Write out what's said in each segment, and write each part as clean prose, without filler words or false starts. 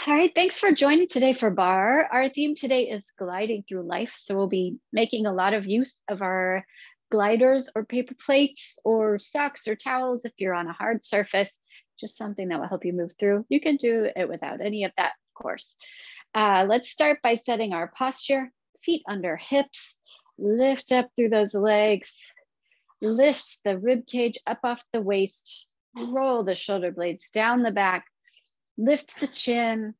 All right, thanks for joining today for Barre. Our theme today is gliding through life. So we'll be making a lot of use of our gliders or paper plates or socks or towels if you're on a hard surface, just something that will help you move through. You can do it without any of that, of course. Let's start by setting our posture, feet under hips, lift up through those legs, lift the rib cage up off the waist, roll the shoulder blades down the back, lift the chin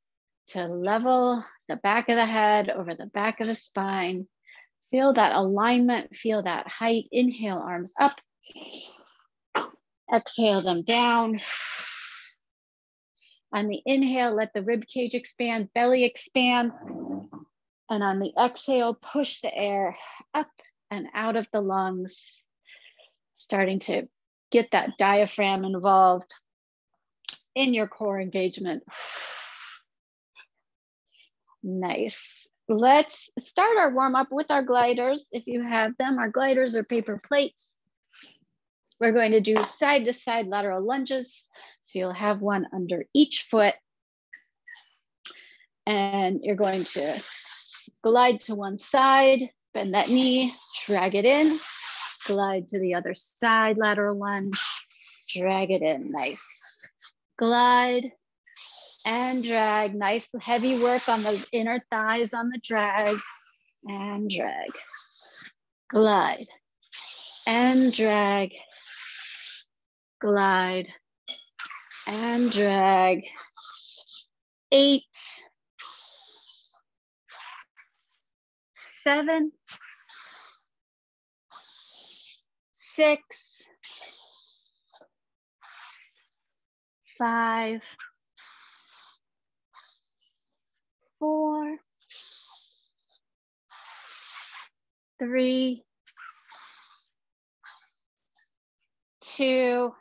to level the back of the head over the back of the spine. Feel that alignment, feel that height. Inhale, arms up. Exhale them down. On the inhale, let the rib cage expand, belly expand. And on the exhale, push the air up and out of the lungs, starting to get that diaphragm involved in your core engagement. Nice. Let's start our warm up with our gliders. If you have them, our gliders or paper plates. We're going to do side to side lateral lunges. So you'll have one under each foot. And you're going to glide to one side, bend that knee, drag it in, glide to the other side, lateral lunge, drag it in. Nice. Glide and drag. Nice heavy work on those inner thighs on the drag and drag. Glide and drag. Glide and drag. 8, 7, 6, 5, 4, 3, 2,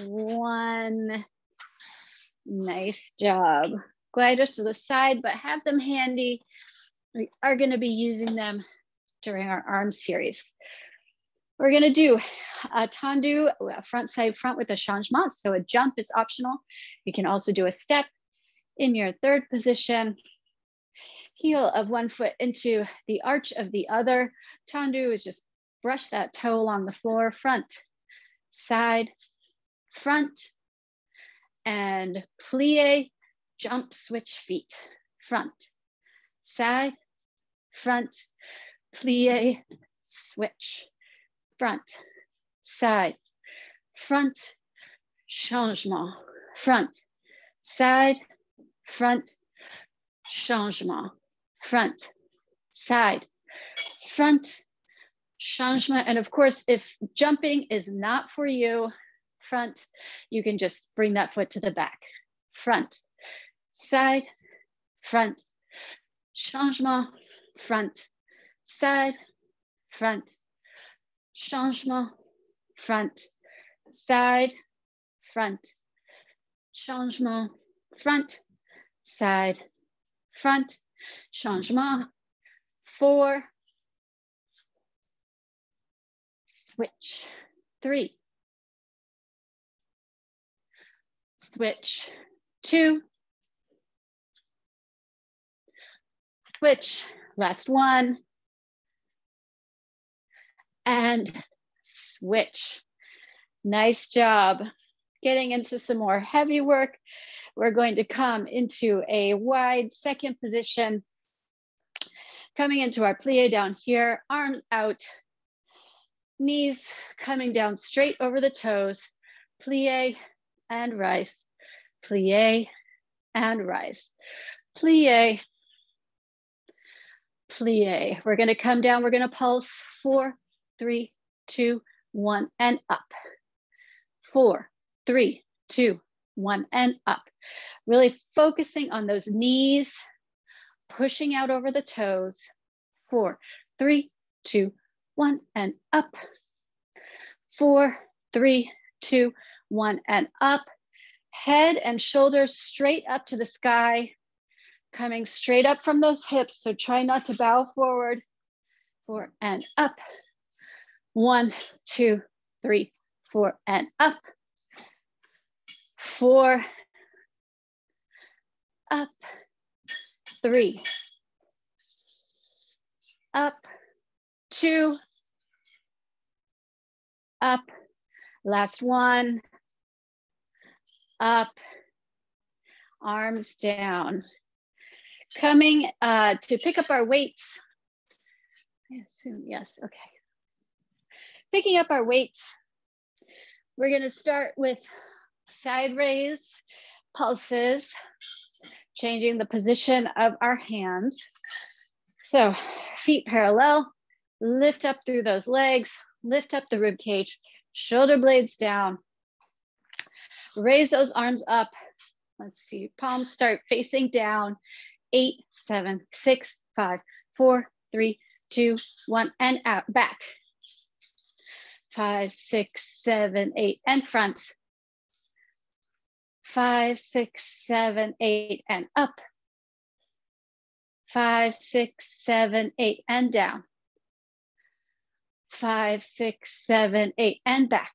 1. Nice job. Gliders to the side, but have them handy. We are going to be using them during our arm series. We're going to do a tendu, front side front with a changement. So a jump is optional. You can also do a step in your third position. Heel of one foot into the arch of the other. Tendu is just brush that toe along the floor, front, side, front, and plie, jump, switch feet, front, side, front, plie, switch, front, side, front, changement, front, side, front, changement, front, side, front, changement. And of course, if jumping is not for you, front, you can just bring that foot to the back. Front, side, front, changement, front, side, front, changement, front, side, front, changement, front, side, front, changement. 4, switch. 3, switch. 2, switch. Last one, and switch. Nice job. Getting into some more heavy work. We're going to come into a wide second position. Coming into our plie down here, arms out, knees coming down straight over the toes, plie and rise, plie and rise, plie, plie. We're gonna come down, we're gonna pulse 4, 3, 2, 1, and up. 4, 3, 2, 1, and up. Really focusing on those knees, pushing out over the toes. 4, 3, 2, 1, and up. 4, 3, 2, 1, and up. Head and shoulders straight up to the sky, coming straight up from those hips. So try not to bow forward. 4, and up. 1, 2, 3, 4, and up. 4, up, 3, up, 2, up, last one, up, arms down. Coming to pick up our weights. I assume, yes, okay. Picking up our weights, we're gonna start with side raise pulses, changing the position of our hands. So feet parallel, lift up through those legs, lift up the rib cage, shoulder blades down, raise those arms up. Let's see, palms start facing down. 8, 7, 6, 5, 4, 3, 2, 1, and out, back. 5, 6, 7, 8, and front. 5, 6, 7, 8, and up. 5, 6, 7, 8, and down. 5, 6, 7, 8, and back.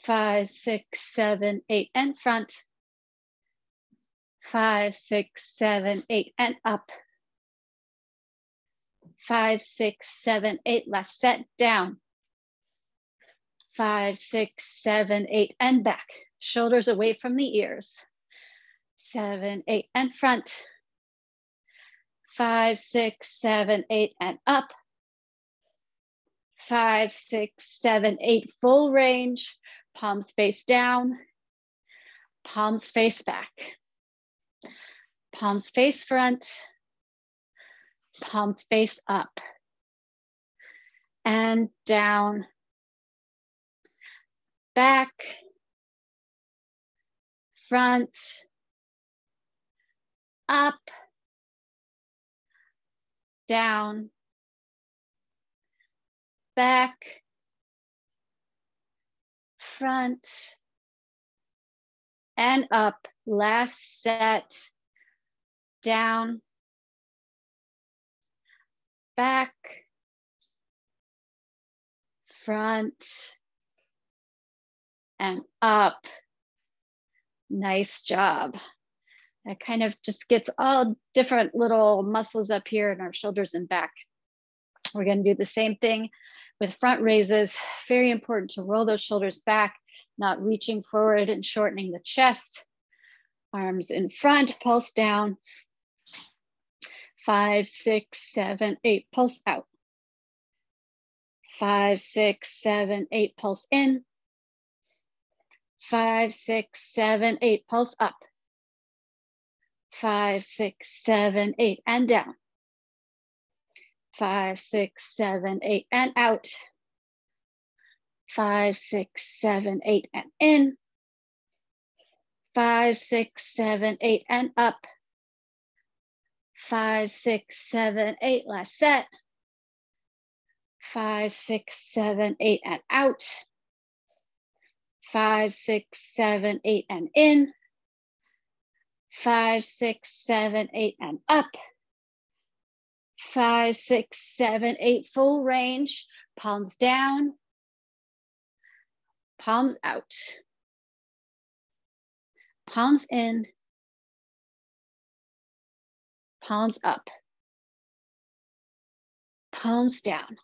5, 6, 7, 8, and front. 5, 6, 7, 8, and up. 5, 6, 7, 8, last set, down. 5, 6, 7, 8, and back. Shoulders away from the ears. 7, 8, and front. 5, 6, 7, 8, and up. 5, 6, 7, 8, full range. Palms face down. Palms face back. Palms face front. Palms face up. And down. Back. Front. Up. Down. Back. Front. And up. Last set. Down. Back. Front. And up. Nice job. That kind of just gets all different little muscles up here in our shoulders and back. We're going to do the same thing with front raises. Very important to roll those shoulders back, not reaching forward and shortening the chest. Arms in front, pulse down. 5, 6, 7, 8, pulse out. 5, 6, 7, 8, pulse in. 5, 6, 7, 8, pulse up. 5, 6, 7, 8, and down. 5, 6, 7, 8, and out. 5, 6, 7, 8, and in. 5, 6, 7, 8, and up. 5, 6, 7, 8, last set. 5, 6, 7, 8, and out. 5, 6, 7, 8, and in. 5, 6, 7, 8, and up. 5, 6, 7, 8, full range. Palms down. Palms out. Palms in. Palms up. Palms down.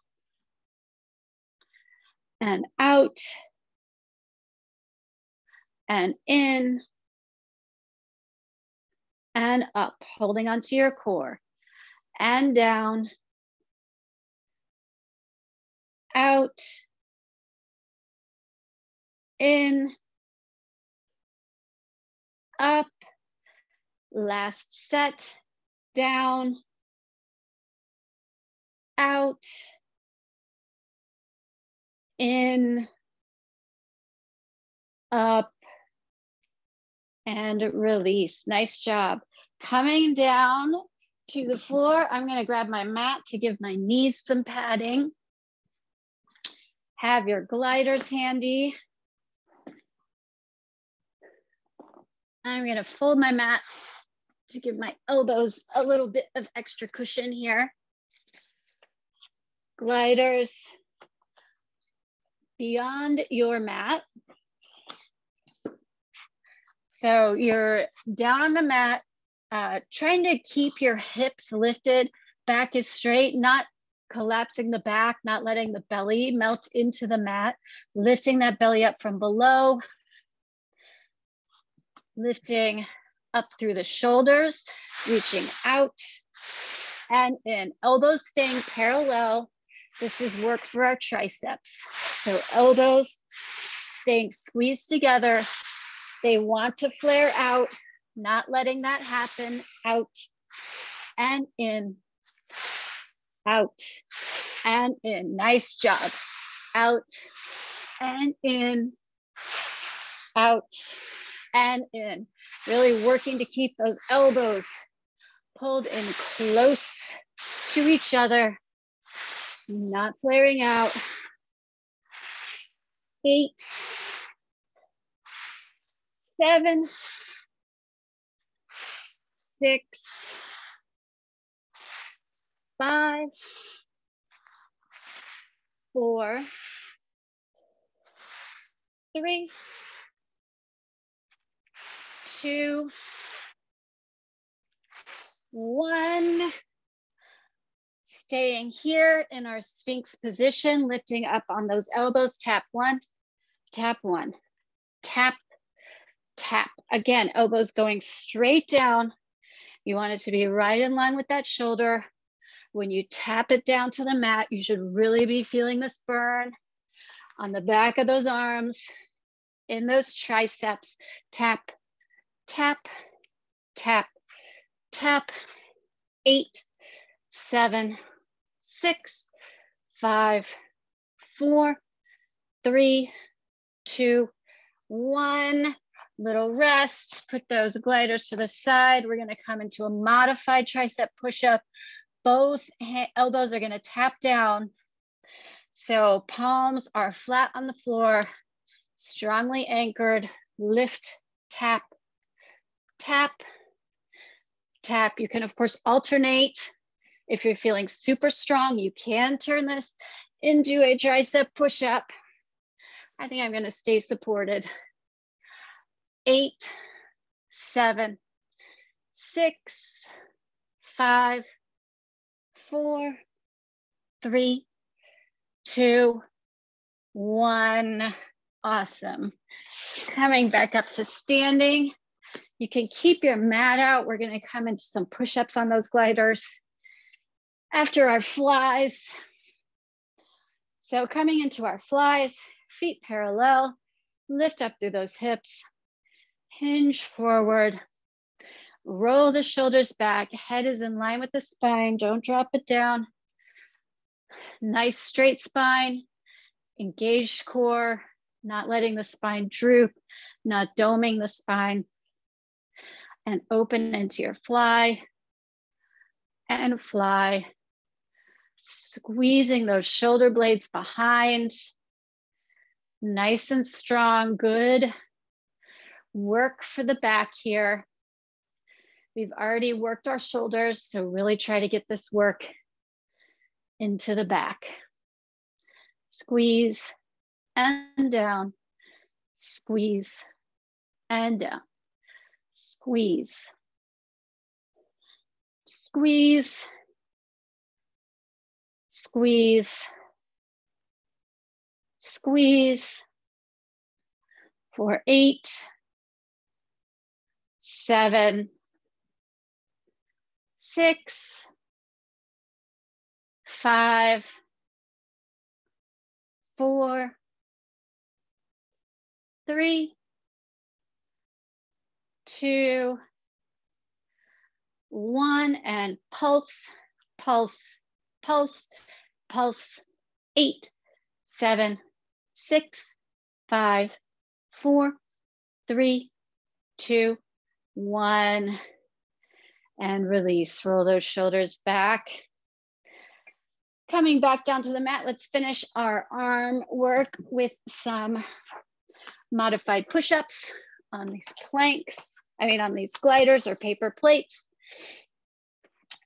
And out. And in. And up, holding onto your core. And down. Out. In. Up. Last set. Down. Out. In. Up. And release. Nice job. Coming down to the floor, I'm going to grab my mat to give my knees some padding. Have your gliders handy. I'm going to fold my mat to give my elbows a little bit of extra cushion here. Gliders beyond your mat. So you're down on the mat, trying to keep your hips lifted, back is straight, not collapsing the back, not letting the belly melt into the mat, lifting that belly up from below, lifting up through the shoulders, reaching out and in, elbows staying parallel. This is work for our triceps. So elbows staying squeezed together. They want to flare out, not letting that happen. Out and in, out and in. Nice job. Out and in, out and in. Really working to keep those elbows pulled in close to each other, not flaring out. 8, 7, 6, 5, 4, 3, 2, 1. Staying here in our Sphinx position, lifting up on those elbows. Tap 1, tap 1, tap, tap. Again, elbows going straight down. You want it to be right in line with that shoulder. When you tap it down to the mat, you should really be feeling this burn on the back of those arms, in those triceps. Tap, tap, tap, tap. 8, 7, 6, 5, 4, 3, 2, 1. Little rest. Put those gliders to the side. We're going to come into a modified tricep push-up. Both elbows are going to tap down. So palms are flat on the floor, strongly anchored. Lift, tap, tap, tap. You can, of course, alternate. If you're feeling super strong, you can turn this into a tricep push-up. I think I'm going to stay supported. 8, 7, 6, 5, 4, 3, 2, 1. Awesome. Coming back up to standing. You can keep your mat out. We're going to come into some push-ups on those gliders after our flies. So coming into our flies, feet parallel, lift up through those hips, hinge forward, roll the shoulders back, head is in line with the spine, don't drop it down. Nice straight spine, engaged core, not letting the spine droop, not doming the spine, and open into your fly and fly. Squeezing those shoulder blades behind, nice and strong, good work for the back here. We've already worked our shoulders, so really try to get this work into the back. Squeeze and down, squeeze and down, squeeze, squeeze, squeeze, squeeze. For 8, 7, 6, 5, 4, 3, 2, 1, and pulse, pulse, pulse, pulse. 8, 7, 6, 5, 4, 3, 2, 1, and release. Roll those shoulders back. Coming back down to the mat, let's finish our arm work with some modified push-ups on these planks. On these gliders or paper plates.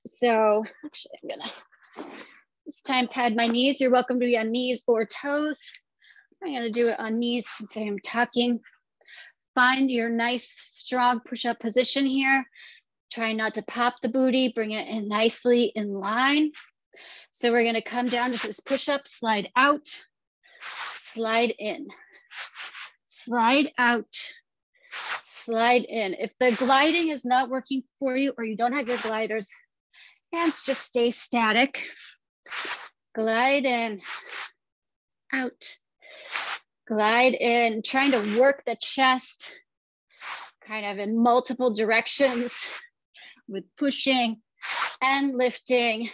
So actually I'm gonna this time pad my knees. You're welcome to be on knees or toes. I'm gonna do it on knees since I am tucking. find your nice, strong push-up position here. Try not to pop the booty, bring it in nicely in line. So we're gonna come down to this push-up, slide out, slide in, slide out, slide in. If the gliding is not working for you or you don't have your gliders, hands just stay static. Glide in, out, glide in, trying to work the chest kind of in multiple directions with pushing and lifting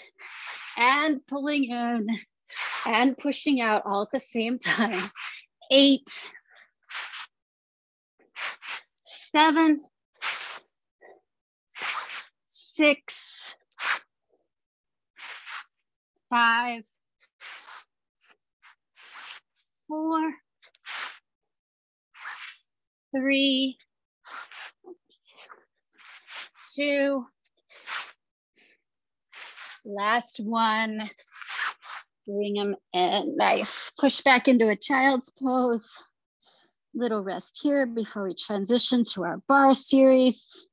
and pulling in and pushing out all at the same time. 8, 7, 6, 5, 4, 3, 2, last one. Bring them in, nice. Push back into a child's pose. Little rest here before we transition to our bar series.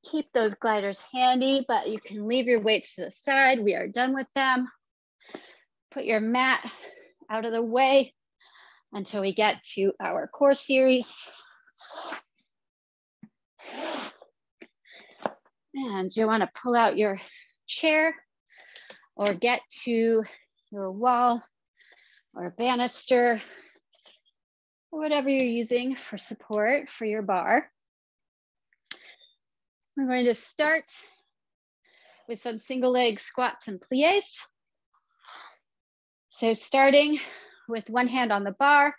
Keep those gliders handy, but you can leave your weights to the side. We are done with them. Put your mat out of the way until we get to our core series. And you want to pull out your chair or get to your wall or banister or whatever you're using for support for your bar. We're going to start with some single leg squats and plies. So starting with one hand on the bar,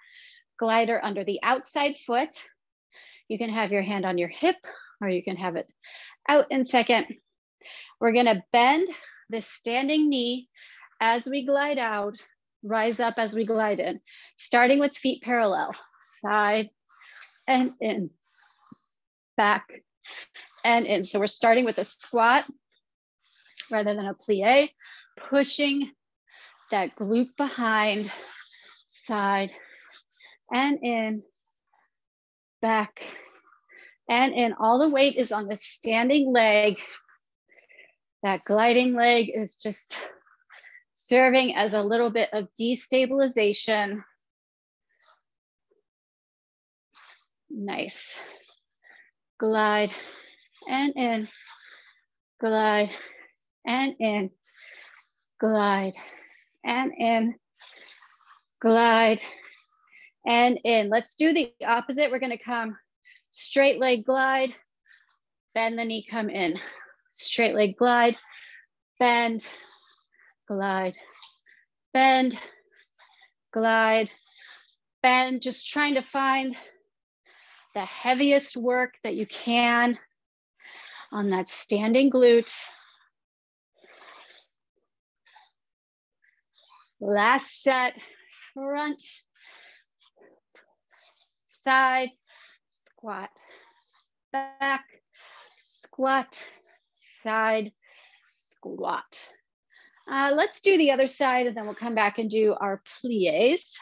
glider under the outside foot. You can have your hand on your hip or you can have it out in second. We're gonna bend this standing knee as we glide out, rise up as we glide in, starting with feet parallel, side and in, back and in. So we're starting with a squat rather than a plie, pushing that glute behind, side and in, back and in. All the weight is on the standing leg. That gliding leg is just serving as a little bit of destabilization. Nice. Glide and in, glide and in, glide and in, glide and in. Let's do the opposite. We're gonna come straight leg glide, bend the knee, come in. Straight leg glide, bend, glide, bend, glide, bend. Just trying to find the heaviest work that you can on that standing glute. Last set, front, side, squat, back, squat, side, squat. Let's do the other side and then we'll come back and do our plies.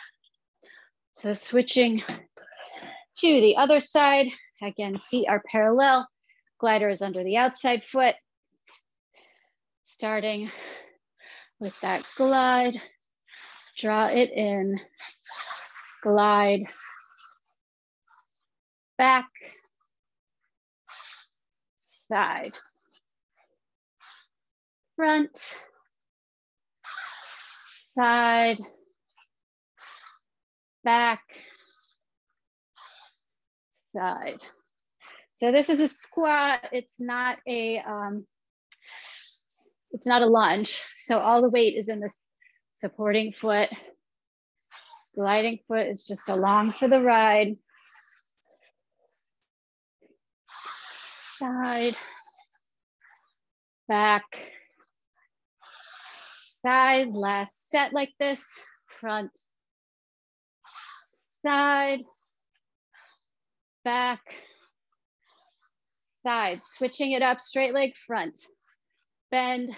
So switching to the other side, again, feet are parallel, glider is under the outside foot. Starting with that glide, draw it in, glide, back, side, front, side, back, side. So this is a squat. It's not a lunge. So all the weight is in this supporting foot. Gliding foot is just along for the ride. Side, back, side. Last set like this. Front, side, back, side. Switching it up, straight leg front. Bend,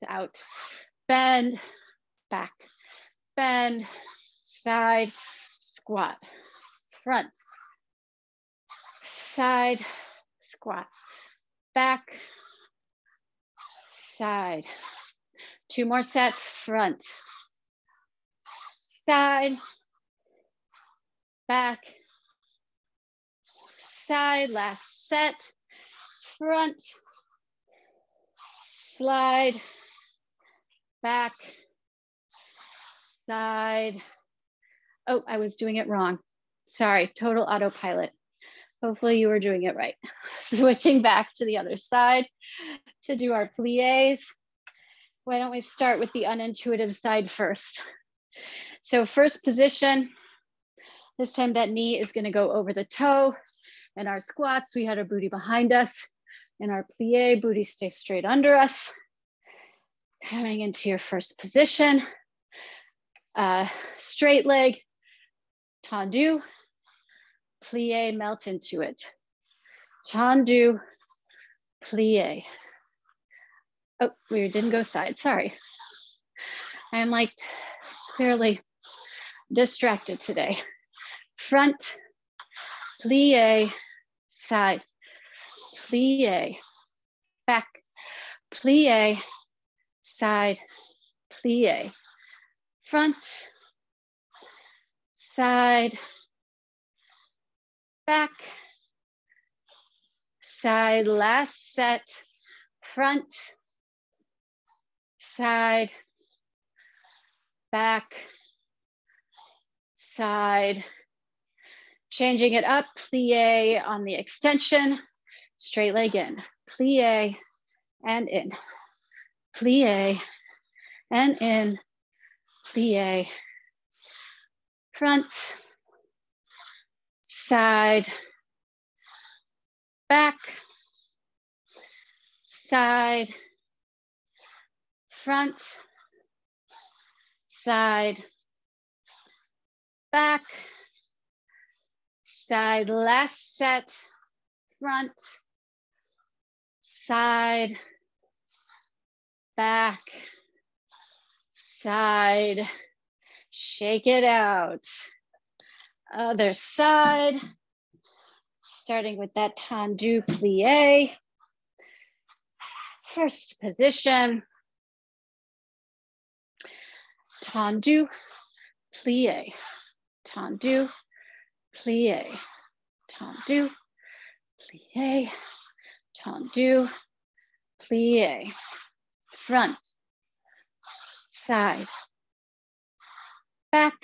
out, bend, back, bend, side, squat, front, side, squat, back, side. 2 more sets, front, side, back, side, last set, front, slide, back, side. Oh, I was doing it wrong. Sorry, total autopilot. Hopefully you were doing it right. Switching back to the other side to do our plies. Why don't we start with the unintuitive side first? So first position, this time that knee is gonna go over the toe. In our squats, we had our booty behind us. In our plie, booty stays straight under us. Coming into your first position, straight leg, tendu, plie, melt into it. Tendu, plie. Oh, we didn't go side, sorry. I'm like clearly distracted today. Front, plie, side, plie, back, plie, side, plie, front, side, back, side, last set, front, side, back, side. Changing it up, plie on the extension, straight leg in, plie and in, plie and in, plie, front, side, back, side, front, side, back, side, last set, front, side, back, side, shake it out. Other side, starting with that tendu plie. First position, tendu plie, tendu plie, tendu plie, tendu plie, front, side, back,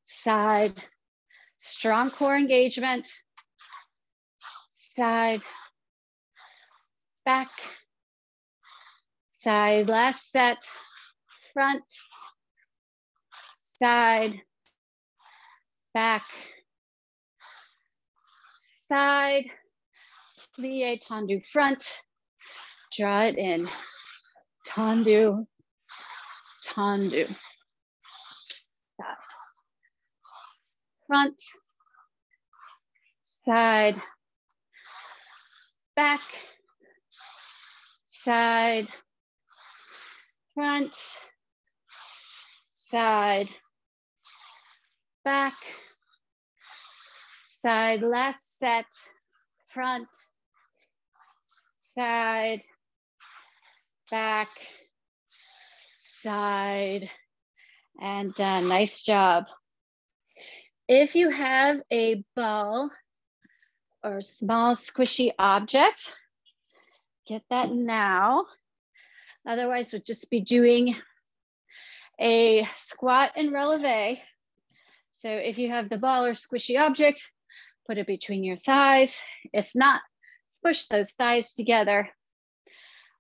side, strong core engagement, side, back, side, last set, front, side, back, side, plie, tendu, front, draw it in, tendu, tendu, side, front, side, back, side, front, side, back, side, last set, front, side, back, side, and done. Nice job. If you have a ball or small squishy object, get that now. Otherwise, we'll just be doing a squat and releve. So if you have the ball or squishy object, put it between your thighs. If not, push those thighs together.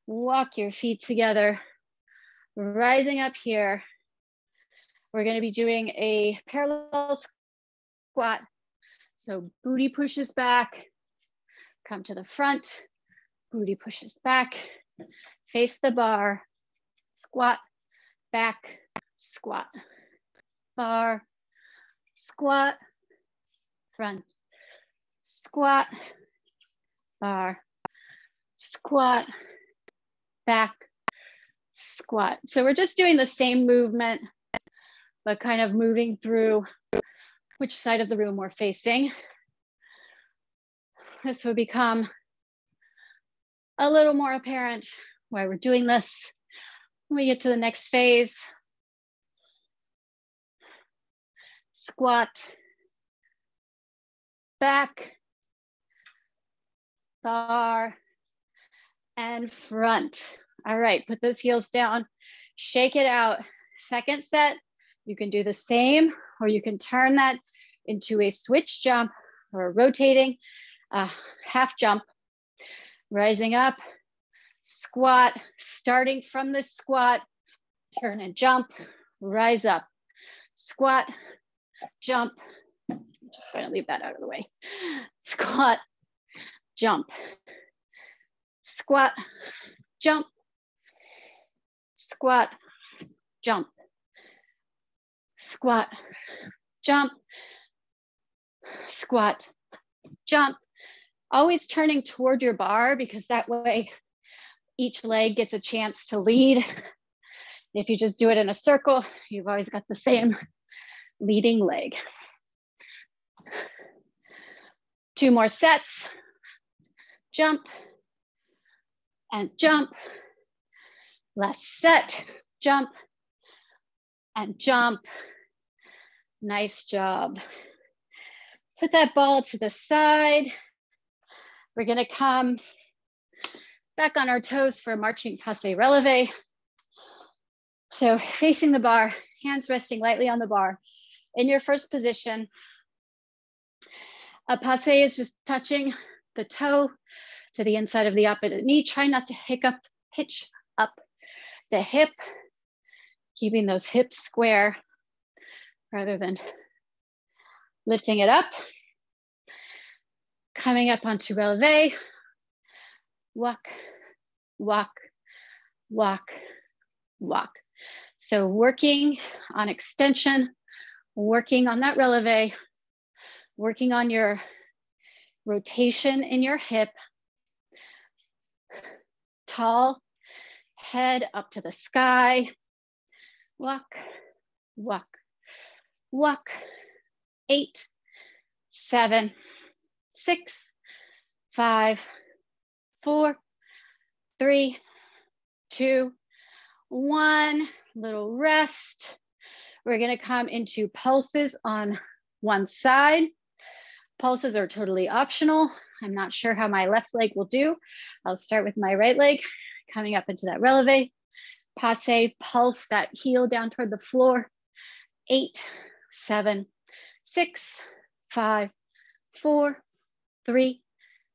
Walk your feet together, rising up here. We're gonna be doing a parallel squat. So booty pushes back, come to the front, booty pushes back, face the bar, squat, back, squat, bar, squat, front, squat, bar, squat, back, squat. So we're just doing the same movement, but kind of moving through which side of the room we're facing. this will become a little more apparent why we're doing this when we get to the next phase. Squat, back, bar, and front. All right, put those heels down, shake it out. Second set, you can do the same, or you can turn that into a switch jump or a rotating half jump. Rising up, squat, starting from the squat, turn and jump, rise up, squat, jump. I'm just going to leave that out of the way. Squat, jump, squat, jump, squat, jump, squat, jump, squat, jump. Always turning toward your bar, because that way each leg gets a chance to lead. If you just do it in a circle, you've always got the same leading leg. 2 more sets. Jump and jump. Last set. Jump and jump. Nice job. Put that ball to the side. We're gonna come back on our toes for a marching passe releve. So facing the bar, hands resting lightly on the bar. In your first position, a passe is just touching the toe to the inside of the opposite knee. Try not to hitch up the hip, keeping those hips square rather than lifting it up. Coming up onto releve, walk, walk, walk, walk. So working on extension, working on that releve, working on your rotation in your hip, tall, head up to the sky, walk, walk, walk, 8, 7, 6, 5, 4, 3, 2, 1. Little rest. We're going to come into pulses on one side. Pulses are totally optional. I'm not sure how my left leg will do. I'll start with my right leg, coming up into that releve. Passe, pulse that heel down toward the floor. 8, 7, 6, 5, 4, 3,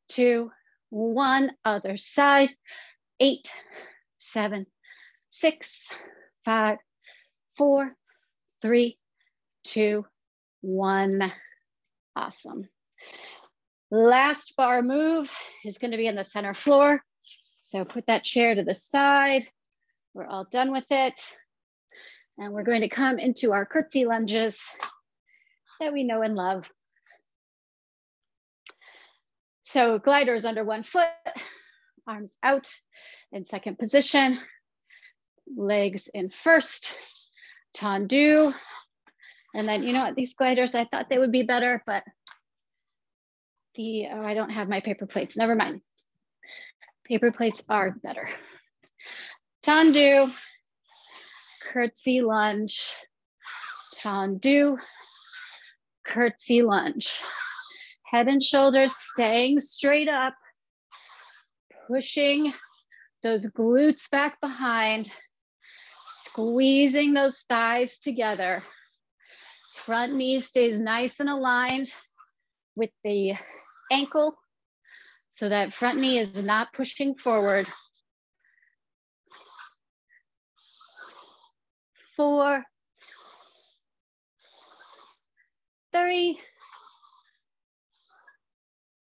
2, 1. Other side. 8, 7, 6, 5, 4, 3, 2, 1. Awesome. Last bar move is going to be in the center floor. So put that chair to the side. We're all done with it. And we're going to come into our curtsy lunges that we know and love. So gliders under one foot, arms out in second position, legs in first, tendu. And then, you know what, these gliders, I thought they would be better, but I don't have my paper plates, never mind. Paper plates are better. Tendu, curtsy lunge, tendu, curtsy lunge. Head and shoulders staying straight up, pushing those glutes back behind, squeezing those thighs together. Front knee stays nice and aligned with the ankle so that front knee is not pushing forward. 4, 3,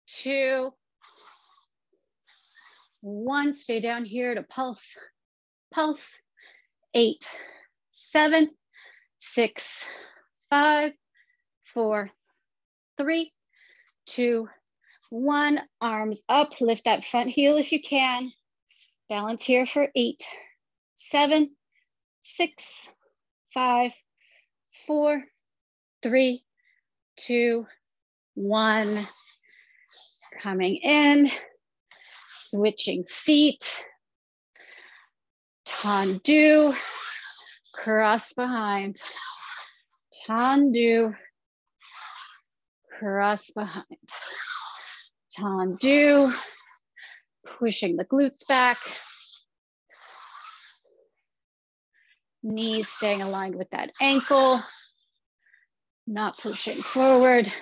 2, 1. Stay down here to pulse. Pulse. 8, 7, 6, 5, 4, 3, 2, 1. Arms up. Lift that front heel if you can. Balance here for 8, 7, 6, 5, 4, 3, 2, 1. Coming in, switching feet, tendu, cross behind, tendu, cross behind, tendu, pushing the glutes back, knees staying aligned with that ankle, not pushing forward,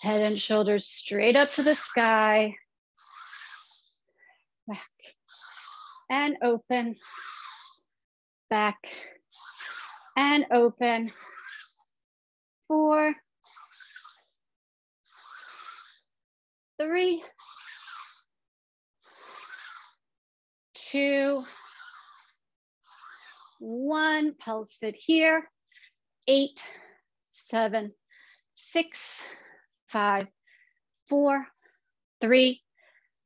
head and shoulders straight up to the sky, back and open, back and open, 4, 3, 2, 1, pulse it here, 8, 7, 6, 5, 4, 3,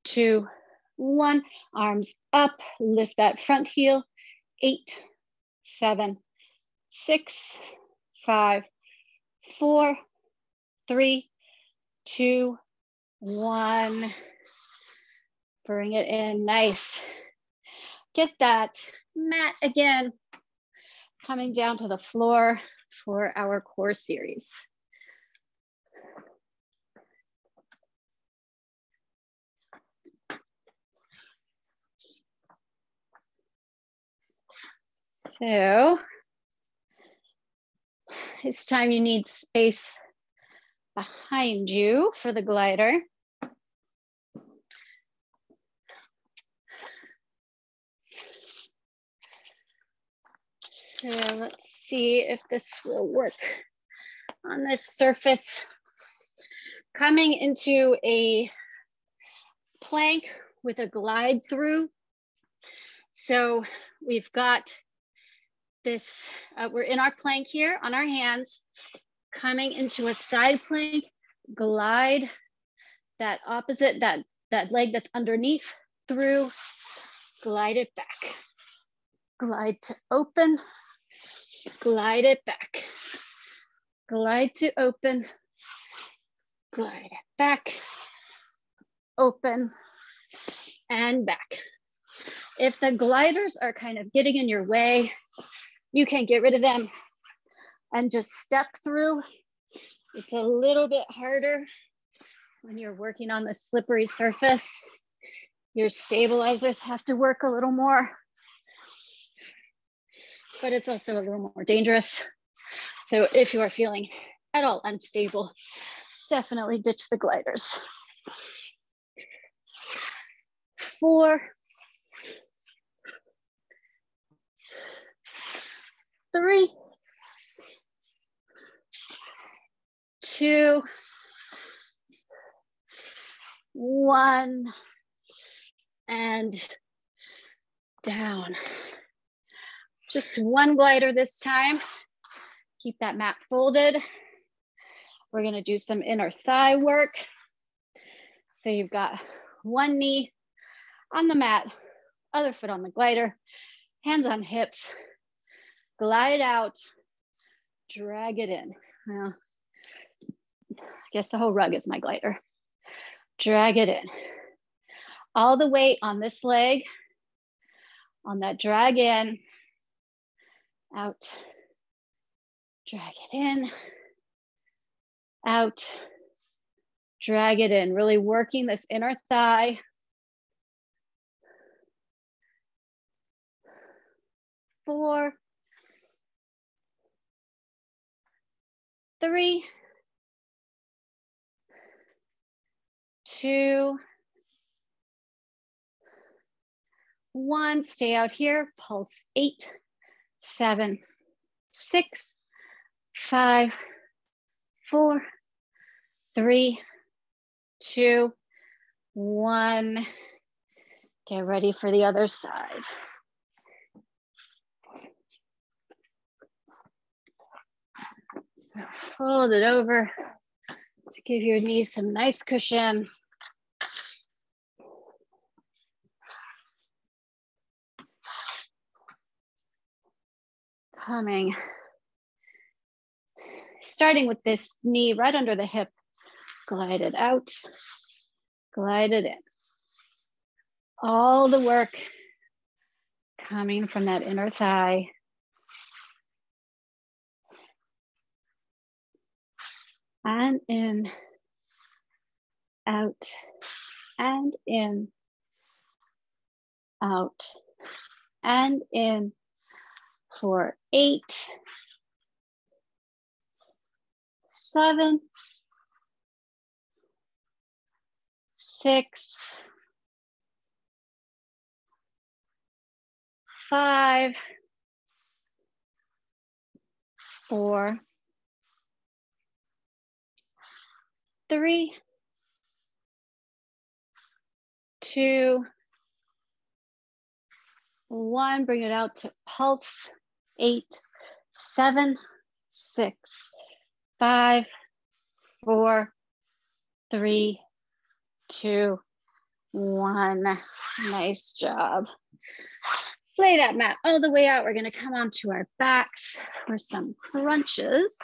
2, 1. Arms up, lift that front heel, 8, 7, 6, 5, 4, 3, 2, 1. Bring it in, nice. Get that mat again, coming down to the floor for our core series. So this time you need space behind you for the glider. So let's see if this will work on this surface. Coming into a plank with a glide through. So we've got this, we're in our plank here on our hands, coming into a side plank, glide that opposite, that leg that's underneath through, glide it back. Glide to open, glide it back. Glide to open, glide it back, open, and back. If the gliders are kind of getting in your way, you can get rid of them and just step through. It's a little bit harder when you're working on the slippery surface. Your stabilizers have to work a little more, but it's also a little more dangerous. So if you are feeling at all unstable, definitely ditch the gliders. 4, 3, 2, 1, and down. Just one glider this time. Keep that mat folded. We're gonna do some inner thigh work. So you've got one knee on the mat, other foot on the glider, hands on hips, glide out, drag it in. Well, I guess the whole rug is my glider. Drag it in. All the weight on this leg, on that drag in, out, drag it in, out, drag it in, really working this inner thigh. 4, 3, 2, 1. Stay out here. Pulse 8, 7, 6, 5, 4, 3, 2, 1. Get ready for the other side. Fold it over to give your knees some nice cushion. Starting with this knee right under the hip, glide it out, Glide it in. All the work coming from that inner thigh. And in, out, and in, out, and in for 8, 7, 6, 5, 4, 3, 2, 1. Bring it out to pulse. 8, 7, 6, 5, 4, 3, 2, 1. Nice job. Lay that mat all the way out. We're going to come onto our backs for some crunches.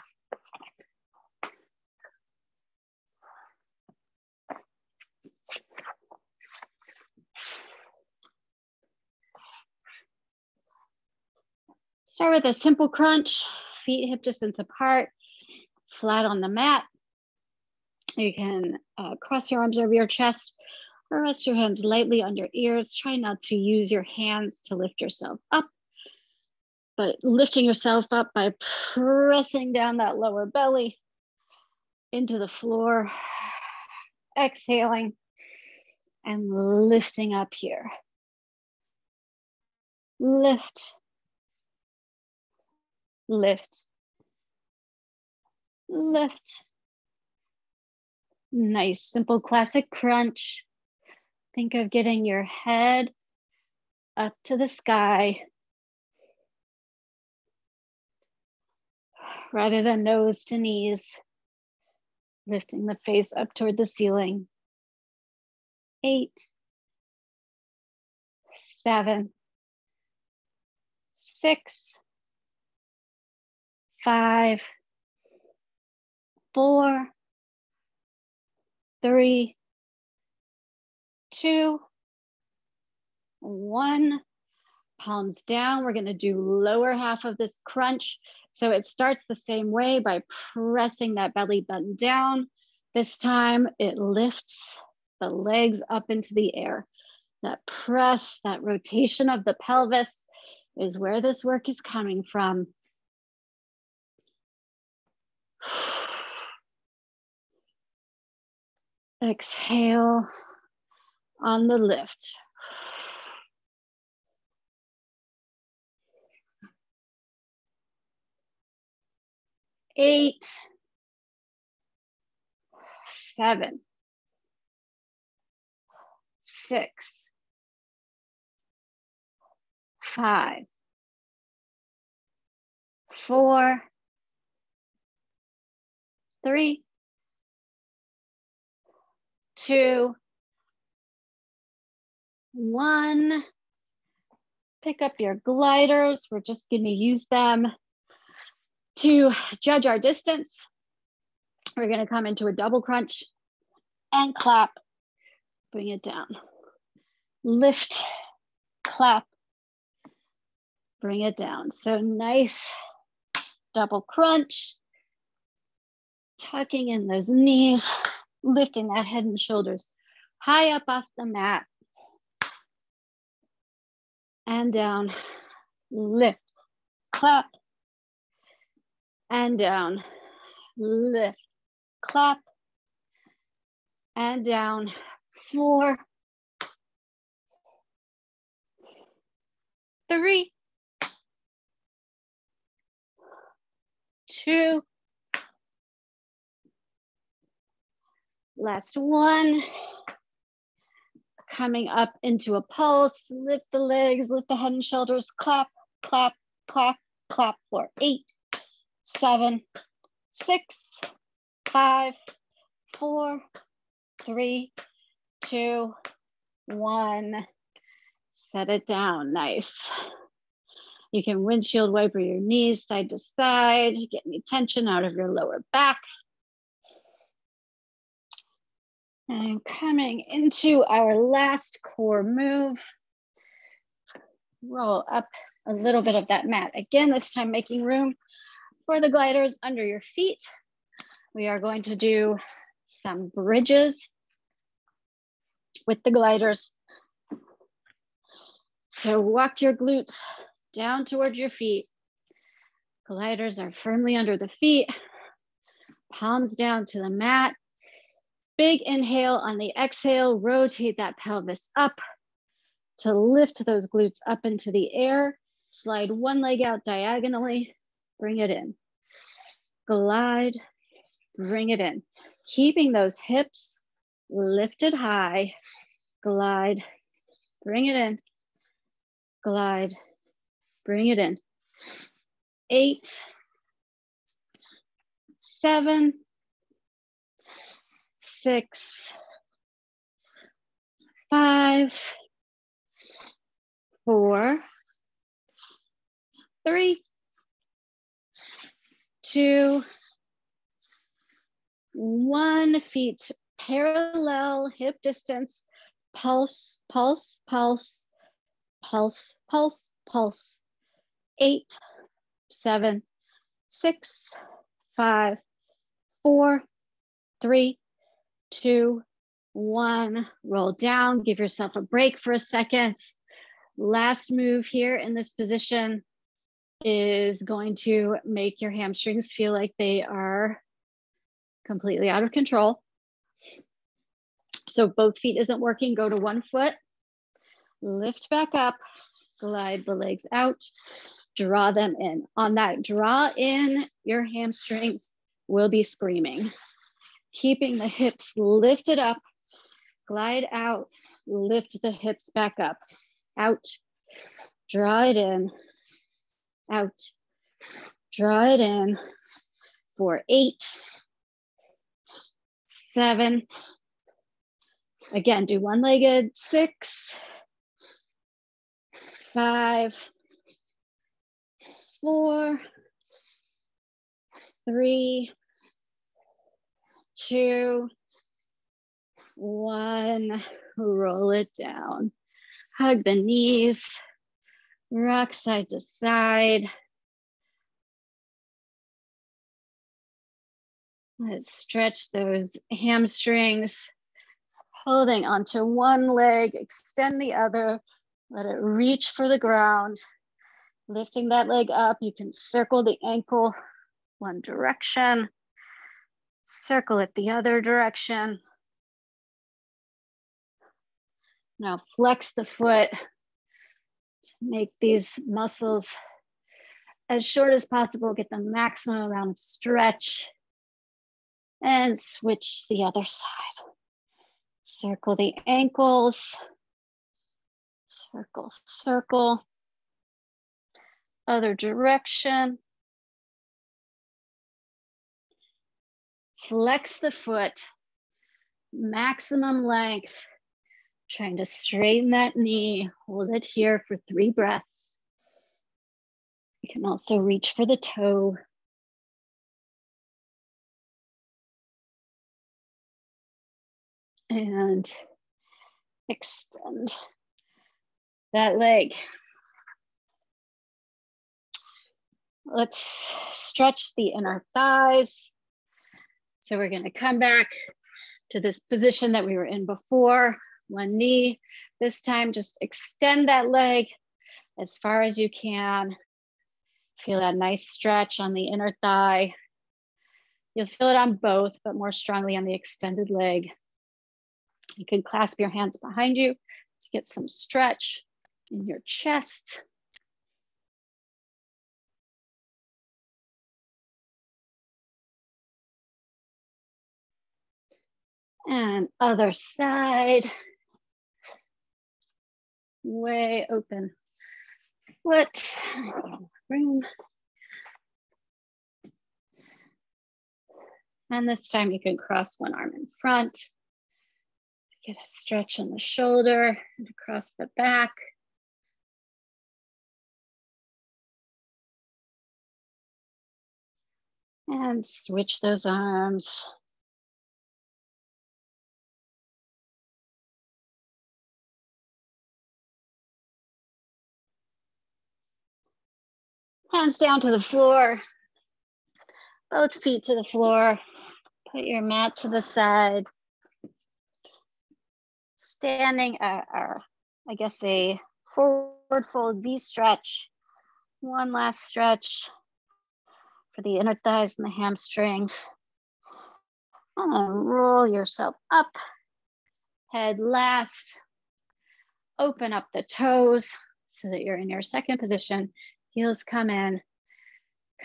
Start with a simple crunch, feet hip distance apart, flat on the mat. You can cross your arms over your chest or rest your hands lightly on your ears. Try not to use your hands to lift yourself up, but lifting yourself up by pressing down that lower belly into the floor, exhaling and lifting up here. Lift, lift, lift. Nice, simple, classic crunch. Think of getting your head up to the sky rather than nose to knees, lifting the face up toward the ceiling. 8, 7, 6, 5, 4, 3, 2, 1. Palms down. We're going to do lower half of this crunch. So it starts the same way by pressing that belly button down. This time it lifts the legs up into the air. That press, that rotation of the pelvis is where this work is coming from. Exhale on the lift. Eight, 7, 6, 5, 4, 3, 2, 1. Pick up your gliders. We're just going to use them to judge our distance. We're going to come into a double crunch and clap. Bring it down. Lift, clap, bring it down. So nice double crunch. Tucking in those knees, lifting that head and shoulders high up off the mat. And down, lift, clap, and down, lift, clap, and down. 4, 3, 2, last one. Coming up into a pulse, lift the legs, lift the head and shoulders, clap, clap, clap, clap for 8, 7, 6, 5, 4, 3, 2, 1. Set it down, nice. You can windshield wiper your knees side to side, get any tension out of your lower back. And coming into our last core move, roll up a little bit of that mat. Again, this time making room for the gliders under your feet. We are going to do some bridges with the gliders. So walk your glutes down towards your feet. Gliders are firmly under the feet. Palms down to the mat. Big inhale on the exhale, rotate that pelvis up to lift those glutes up into the air. Slide one leg out diagonally, bring it in. Glide, bring it in. Keeping those hips lifted high. Glide, bring it in. Glide, bring it in. 8, 7, 6, 5, 4, 3, 2, 1. Feet parallel, hip distance. Pulse, pulse, pulse, pulse, pulse, pulse. 8, 7, 6, 5, 4, 3, 2, 1. Roll down, give yourself a break for a second. Last move here in this position is going to make your hamstrings feel like they are completely out of control. So both feet isn't working, go to one foot, lift back up, glide the legs out, draw them in. On that draw in, your hamstrings will be screaming. Keeping the hips lifted up, glide out, lift the hips back up, out, draw it in, out, draw it in for 8, 7, again, do one-legged, 6, 5, 4, 3, 2, 1, roll it down. Hug the knees, rock side to side. Let's stretch those hamstrings, holding onto one leg, extend the other, let it reach for the ground. Lifting that leg up, you can circle the ankle one direction, circle it the other direction. Now flex the foot to make these muscles as short as possible, get the maximum amount of stretch, and switch the other side. Circle the ankles, circle, circle, other direction. Flex the foot, maximum length, trying to straighten that knee. Hold it here for 3 breaths. You can also reach for the toe. And extend that leg. Let's stretch the inner thighs. So we're going to come back to this position that we were in before. One knee. This time, just extend that leg as far as you can. Feel that nice stretch on the inner thigh. You'll feel it on both, but more strongly on the extended leg. You can clasp your hands behind you to get some stretch in your chest. And other side. Way open foot. Room. And this time you can cross one arm in front. Get a stretch in the shoulder and across the back. And switch those arms. Hands down to the floor. Both feet to the floor. Put your mat to the side. Standing, I guess a forward fold V stretch. One last stretch for the inner thighs and the hamstrings. And then roll yourself up. Head last. Open up the toes so that you're in your second position. Heels come in.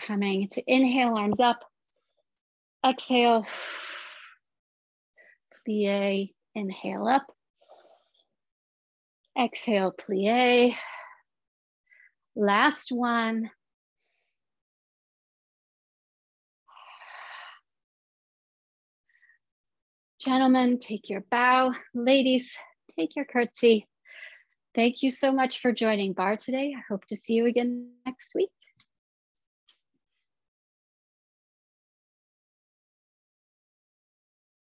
Coming to inhale, arms up. Exhale. Plie, inhale up. Exhale, plie. Last one. Gentlemen, take your bow. Ladies, take your curtsy. Thank you so much for joining Barre today. I hope to see you again next week.